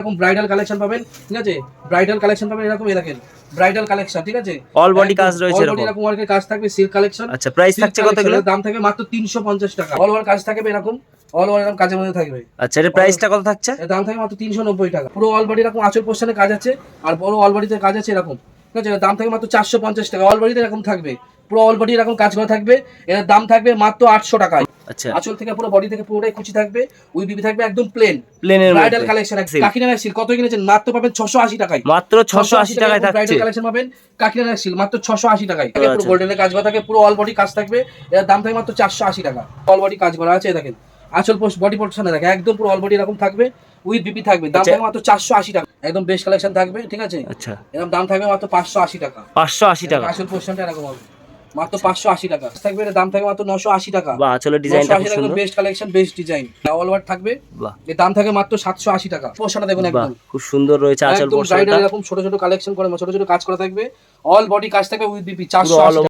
এরকম bridal collection পাবেন, ঠিক আছে? ব্রাইডাল কালেকশন পাবেন এরকম, এই দেখেন ব্রাইডাল কালেকশন, ঠিক আছে? অল বডি কাজ রয়েছে অল বডি এরকম ওয়ার্কের কাজ থাকবে, সিল্ক কালেকশন। আচ্ছা, প্রাইস থাকছে কত এগুলো? দাম থাকবে মাত্র 350 টাকা। অল ওভার কাজ থাকবে এরকম, অল ওভার এরকম কাজের মধ্যে থাকবে। আচ্ছা, এর প্রাইসটা কত থাকছে? এর দাম থাকবে মাত্র 390 টাকা। পুরো অল বডি এরকম আঁচল পোর্শনে কাজ আছে, আর বড় অল বডিতে কাজ আছে এরকম, ঠিক আছে? এর দাম থাকবে মাত্র 450 টাকা। অল বডিতে এরকম থাকবে, পুরো অল বডি এরকম কাজ করা থাকবে। এর দাম থাকবে মাত্র 800 টাকায়। আচ্ছা, আঁচল থেকে পুরো বডি থেকে পুরোটাই কুচি থাকবে, উই বিবি থাকবে একদম প্লেনের ব্রাইডাল কালেকশন। কাকিনাড়া সিল্ক কত কিনেছেন? মাত্র পাবেন 680 টাকায়। মাত্র 680 টাকায় থাকছে ব্রাইডাল কালেকশন পাবেন কাকিনাড়া সিল্ক মাত্র 680 টাকায়। পুরো গোল্ডেনের কাজ করা থাকে, পুরো অল বডি কাজ থাকবে। এর দাম থাকবে মাত্র 480 টাকা। অল বডি কাজ করা আছে, দেখেন আঁচল পোস্ট বডি পোর্শনে দেখেন একদম পুরো অল বডি এরকম থাকবে, উইথ বিপি থাকবে। দাম থাকবে মাত্র 480 টাকা। একদম বেস্ট কালেকশন থাকবে, ঠিক আছে? আচ্ছা, এরকম দাম থাকবে মাত্র 580 টাকা। 580 টাকা আঁচল পোর্শনটা এরকম হবে মাত্র 580 টাকা থাকবে। এর দাম থাকবে মাত্র 980 টাকা। বাহ, আঁচলের ডিজাইনটা খুব সুন্দর, best collection, best design, all over থাকবে। বাহ, এর দাম থাকে মাত্র 780 টাকা। পোর্শনটা দেখুন বাহ, একদম খুব সুন্দর রয়েছে আঁচল একদম পোর্শনটা। ব্রাইডাল এরকম ছোট ছোট কালেকশন করে, ছোট ছোট কাজ করা থাকবে। অল বডি কাজ থাকবে উইথ বিপি 480 টাকা।